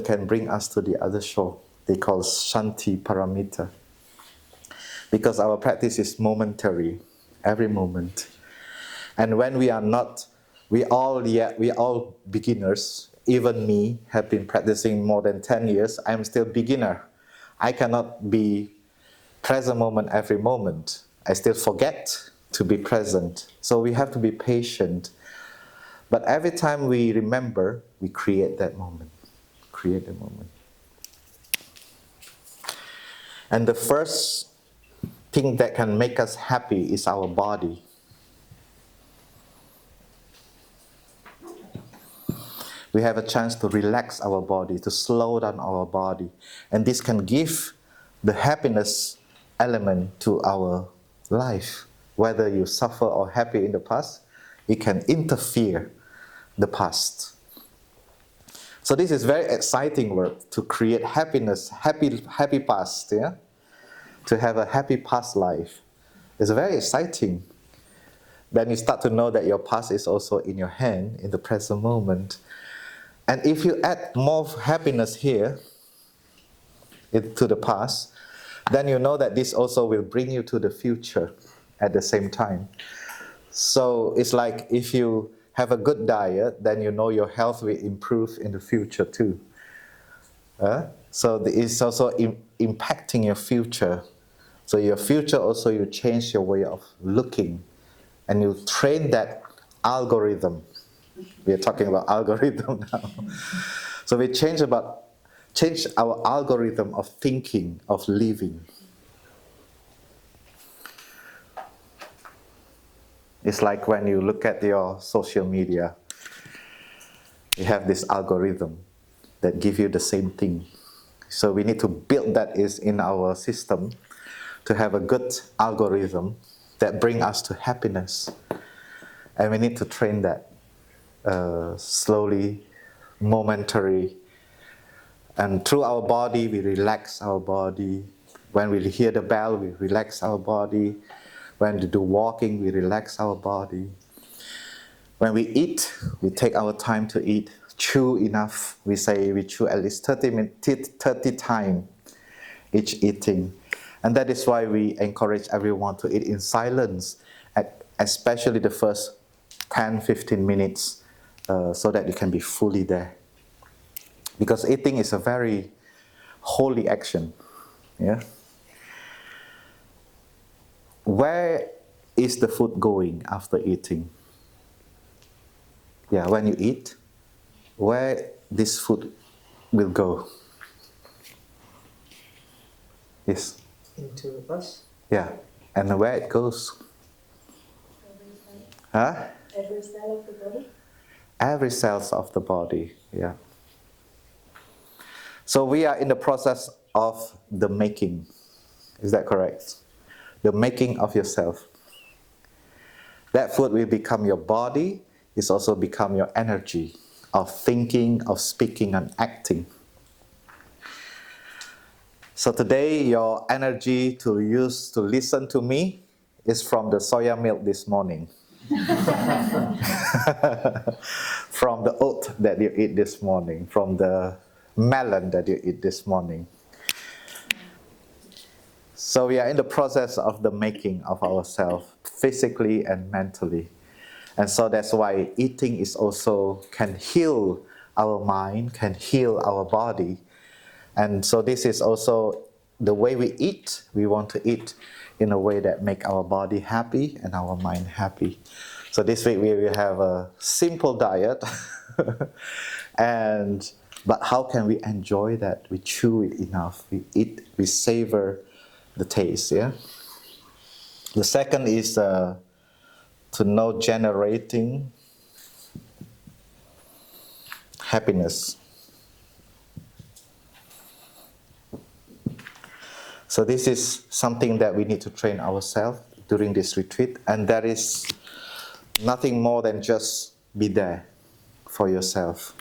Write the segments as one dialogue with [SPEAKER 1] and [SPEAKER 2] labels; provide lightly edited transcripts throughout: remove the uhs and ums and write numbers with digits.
[SPEAKER 1] can bring us to the other shore. They call Shanti Paramita. Because our practice is momentary, every moment. And when we are not, we all beginners. Even me have been practicing more than 10 years. I'm still beginner. I cannot be present moment every moment. I still forget to be present. So we have to be patient. But every time we remember, we create that moment. Create the moment. And the first thing that can make us happy is our body. We have a chance to relax our body, to slow down our body. And this can give the happiness element to our life. Whether you suffer or happy in the past, it can interfere the past. So this is very exciting work to create happiness, happy past, yeah? To have a happy past life. It's very exciting. Then you start to know that your past is also in your hand, in the present moment. And if you add more happiness here to the past, then you know that this also will bring you to the future at the same time. So it's like if you have a good diet, then you know your health will improve in the future too. So it's also impacting your future. So your future also, you change your way of looking. And you train that algorithm. We are talking about algorithm now. So we change our algorithm of thinking, of living. It's like when you look at your social media, you have this algorithm that gives you the same thing. So we need to build that in our system to have a good algorithm that brings us to happiness. And we need to train that slowly, momentary. And through our body, we relax our body. When we hear the bell, we relax our body. When we do walking, we relax our body. When we eat, we take our time to eat. Chew enough. We say we chew at least 30 times each eating. And that is why we encourage everyone to eat in silence, especially the first 10-15 minutes, so that you can be fully there. Because eating is a very holy action. Yeah? Where is the food going after eating? Yeah, when you eat, where this food will go? Yes.
[SPEAKER 2] Into us?
[SPEAKER 1] Yeah, and where it goes? Huh?
[SPEAKER 3] Every cell of the body?
[SPEAKER 1] Every cells of the body, yeah. So we are in the process of the making. Is that correct? The making of yourself. That food will become your body. It's also become your energy of thinking, of speaking and acting. So today your energy to use to listen to me is from the soya milk this morning. From the oat that you eat this morning, from the melon that you eat this morning. So we are in the process of the making of ourselves, physically and mentally. And so that's why eating is also can heal our mind, can heal our body. And so this is also the way we eat. We want to eat in a way that make our body happy and our mind happy. So this week we will have a simple diet. But how can we enjoy that? We chew it enough. We eat, we savor the taste. Yeah. The second is to know generating happiness. So this is something that we need to train ourselves during this retreat, and that is nothing more than just be there for yourself.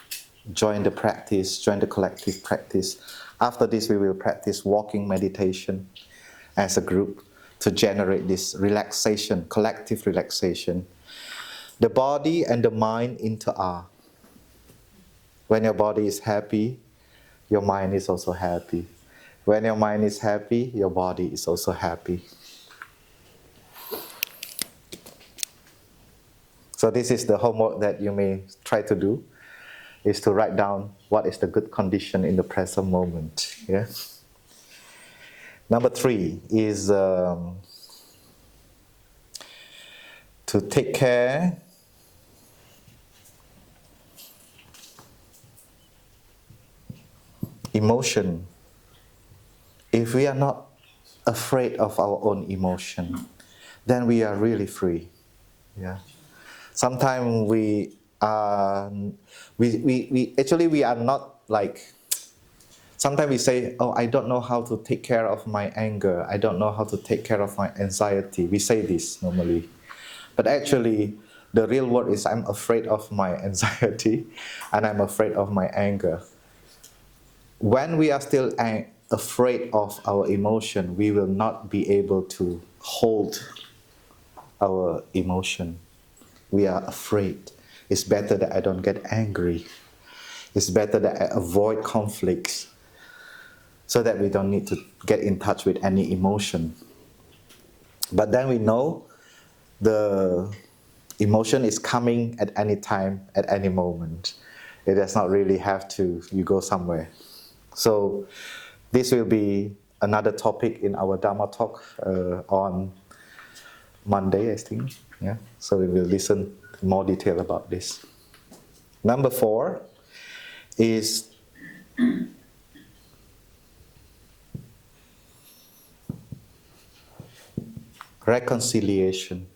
[SPEAKER 1] Join the practice, join the collective practice. After this, we will practice walking meditation as a group to generate this relaxation, collective relaxation. The body and the mind into are. When your body is happy, your mind is also happy. When your mind is happy, your body is also happy. So this is the homework that you may try to do, is to write down what is the good condition in the present moment. Yeah. Number 3 is to take care emotion. If we are not afraid of our own emotion, then we are really free. Yeah. Sometimes we are not like, sometimes we say, oh, I don't know how to take care of my anger. I don't know how to take care of my anxiety. We say this normally. But actually, the real word is I'm afraid of my anxiety and I'm afraid of my anger. When we are still afraid of our emotion, we will not be able to hold our emotion. We are afraid. It's better that I don't get angry. It's better that I avoid conflicts so that we don't need to get in touch with any emotion. But then we know the emotion is coming at any time, at any moment. It does not really have to, you go somewhere. So this will be another topic in our Dharma talk on Monday, I think. Yeah. So we will listen in more detail about this. Number 4 is reconciliation.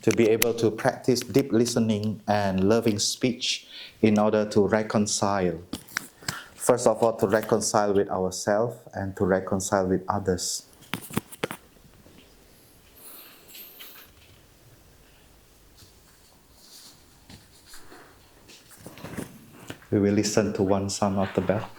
[SPEAKER 1] To be able to practice deep listening and loving speech in order to reconcile. First of all, to reconcile with ourselves and to reconcile with others. We will listen to one sound of the bell.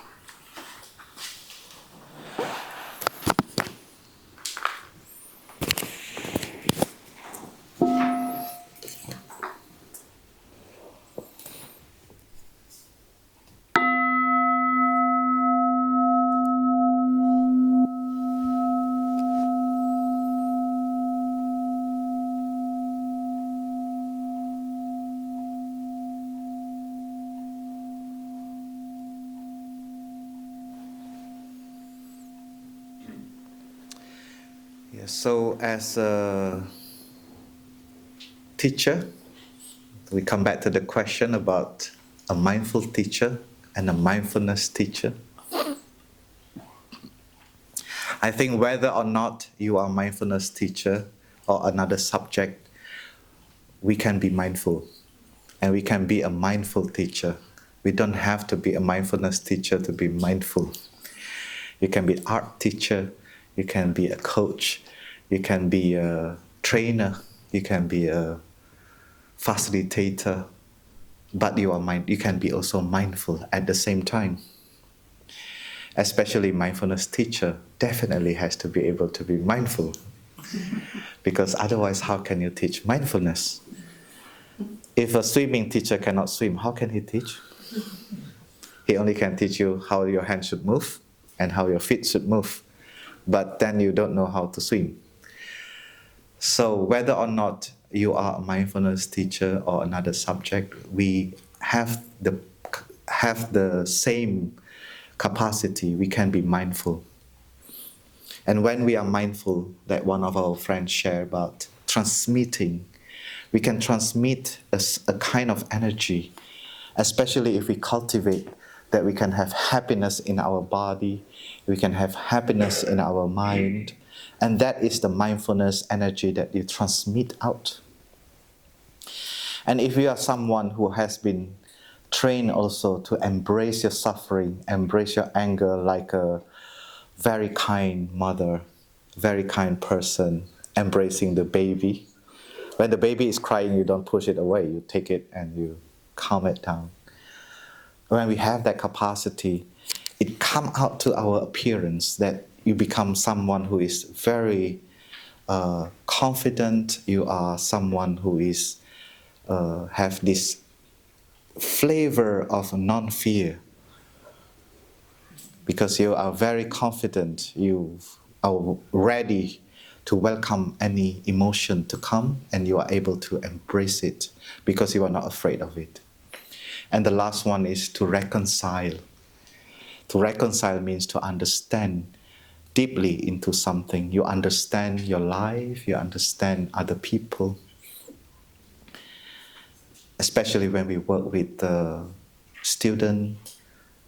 [SPEAKER 1] So as a teacher, we come back to the question about a mindful teacher and a mindfulness teacher. I think whether or not you are a mindfulness teacher or another subject, we can be mindful and we can be a mindful teacher. We don't have to be a mindfulness teacher to be mindful. You can be an art teacher, you can be a coach, you can be a trainer, you can be a facilitator, but you can be also mindful at the same time. Especially mindfulness teacher definitely has to be able to be mindful, because otherwise how can you teach mindfulness? If a swimming teacher cannot swim, how can he teach? He only can teach you how your hands should move and how your feet should move, but then you don't know how to swim. So whether or not you are a mindfulness teacher or another subject, we have the same capacity. We can be mindful. And when we are mindful, that one of our friends shared about transmitting, we can transmit a kind of energy, especially if we cultivate that we can have happiness in our body, we can have happiness in our mind, and that is the mindfulness energy that you transmit out. And if you are someone who has been trained also to embrace your suffering, embrace your anger like a very kind mother, very kind person, embracing the baby. When the baby is crying, you don't push it away, you take it and you calm it down. When we have that capacity, it comes out to our appearance that you become someone who is very confident, you are someone who is have this flavor of non-fear. because you are very confident, you are ready to welcome any emotion to come, and you are able to embrace it because you are not afraid of it. And the last one is to reconcile. To reconcile means to understand deeply into something. You understand your life, you understand other people. Especially when we work with the student,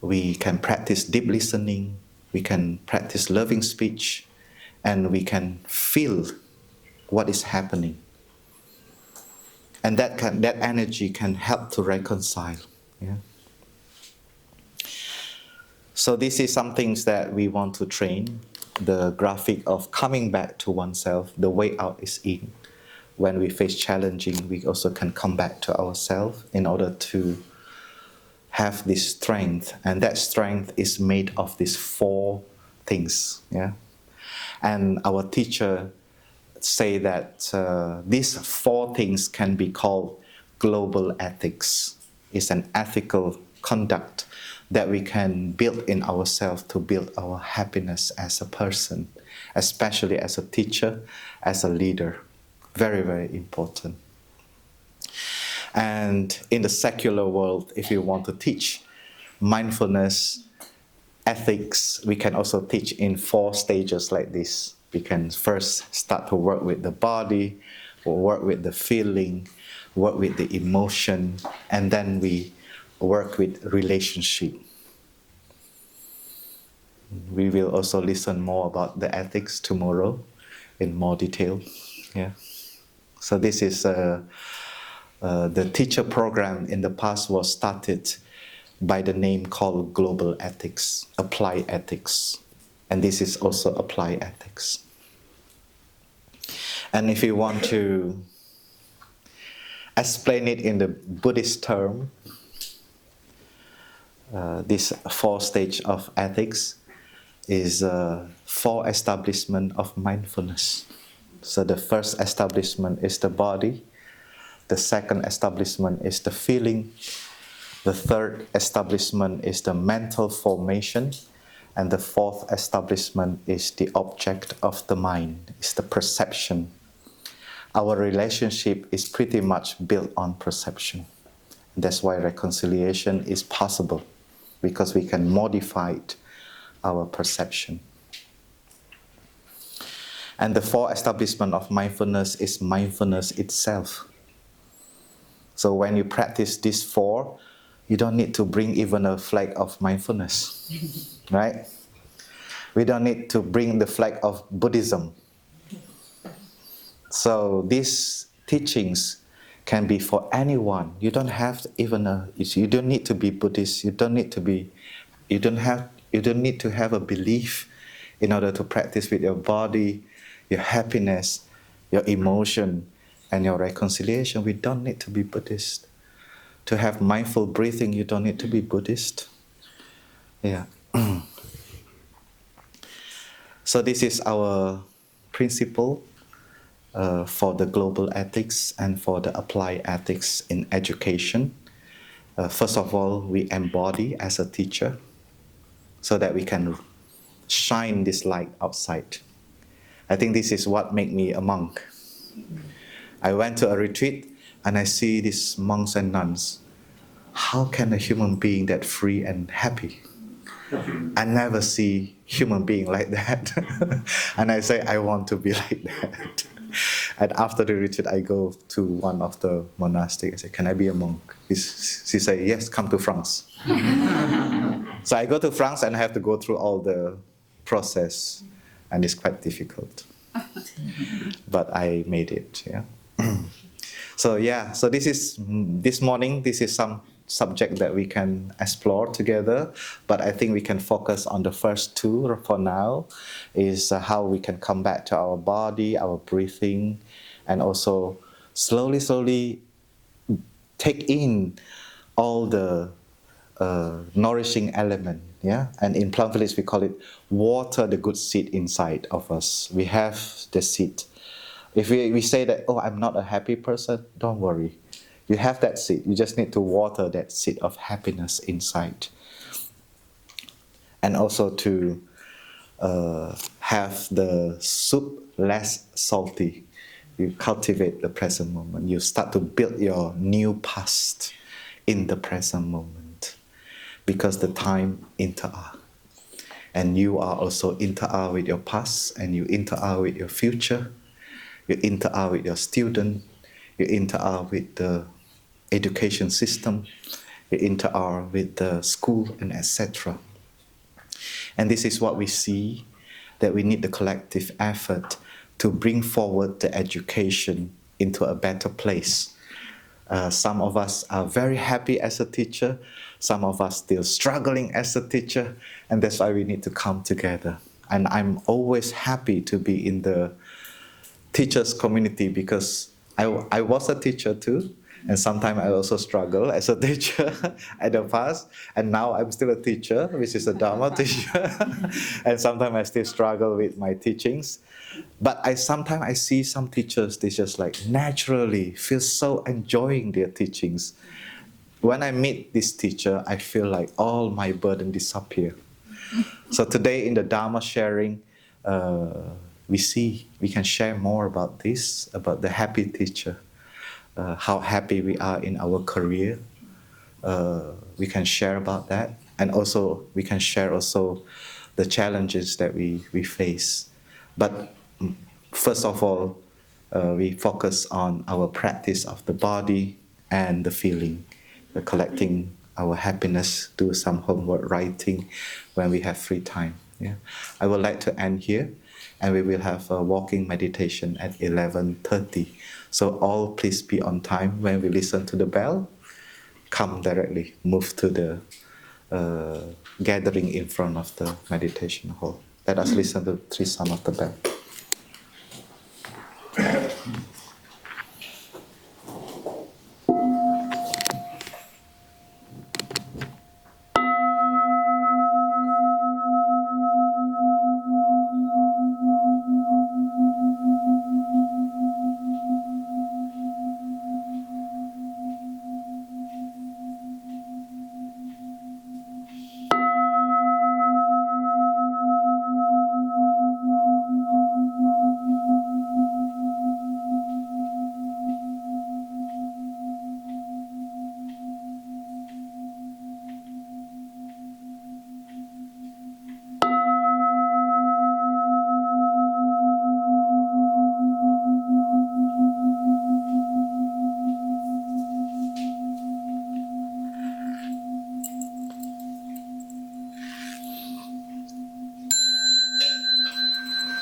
[SPEAKER 1] we can practice deep listening, we can practice loving speech, and we can feel what is happening. And that energy can help to reconcile. Yeah? So this is some things that we want to train. The graphic of coming back to oneself, the way out is in. When we face challenging, we also can come back to ourselves in order to have this strength. And that strength is made of these 4 things. Yeah? And our teacher say that these 4 things can be called global ethics. It's an ethical conduct that we can build in ourselves to build our happiness as a person, especially as a teacher, as a leader. Very, very important. And in the secular world, if you want to teach mindfulness, ethics, we can also teach in 4 stages like this. We can first start to work with the body, or work with the feeling, work with the emotion, and then we work with relationship. We will also listen more about the ethics tomorrow in more detail. Yeah. So this is the teacher program in the past was started by the name called Global Ethics, Applied Ethics. And this is also Applied Ethics. And if you want to explain it in the Buddhist term, this 4 stage of ethics is 4 establishment of mindfulness. So the first establishment is the body. The second establishment is the feeling. The third establishment is the mental formation. And the 4th establishment is the object of the mind, is the perception. Our relationship is pretty much built on perception. That's why reconciliation is possible, because we can modify our perception. And the 4 establishment of mindfulness is mindfulness itself. So when you practice these 4, you don't need to bring even a flag of mindfulness, right? We don't need to bring the flag of Buddhism. So these teachings can be for anyone. You don't have even you don't need to be Buddhist. You don't need to have a belief in order to practice with your body, your happiness, your emotion, and your reconciliation. We don't need to be Buddhist. To have mindful breathing, you don't need to be Buddhist. Yeah. So this is our principle for the global ethics and for the applied ethics in education. First of all, we embody as a teacher so that we can shine this light outside. I think this is what made me a monk. I went to a retreat and I see these monks and nuns. How can a human being that free and happy? I never see human being like that. And I say, I want to be like that. And after the retreat, I go to one of the monastics. I say, can I be a monk? She said, yes, come to France. So I go to France and I have to go through all the process. And it's quite difficult. But I made it, yeah. So this morning, this is some subject that we can explore together, but I think we can focus on the first 2 for now, is how we can come back to our body, our breathing, and also slowly take in all the nourishing element, yeah? And in Mindfulness we call it water the good seed inside of us. We have the seed. If we say that, oh, I'm not a happy person, don't worry. You have that seed. You just need to water that seed of happiness inside. and also to have the soup less salty. You cultivate the present moment. You start to build your new past in the present moment, because the time interact. And you are also interact with your past, and you interact with your future. You interact with your student. You interact with the education system. You interact with the school, and etc. And this is what we see, that we need the collective effort to bring forward the education into a better place. Some of us are very happy as a teacher, some of us still struggling as a teacher, and that's why we need to come together. And I'm always happy to be in the teachers community, because I was a teacher too, and sometimes I also struggle as a teacher at the past, and now I'm still a teacher, which is a Dharma teacher, and sometimes I still struggle with my teachings. But sometimes I see some teachers, they just like naturally feel so enjoying their teachings. When I meet this teacher, I feel like all my burden disappear. So today in the Dharma sharing, we can share more about this, about the happy teacher, how happy we are in our career. We can share about that, and also we can share also the challenges that we face. But first of all, we focus on our practice of the body and the feeling, collecting our happiness, do some homework writing when we have free time. Yeah, I would like to end here, and we will have a walking meditation at 11:30. So all please be on time. When we listen to the bell, come directly, move to the gathering in front of the meditation hall. Let us listen to the three sounds of the bell.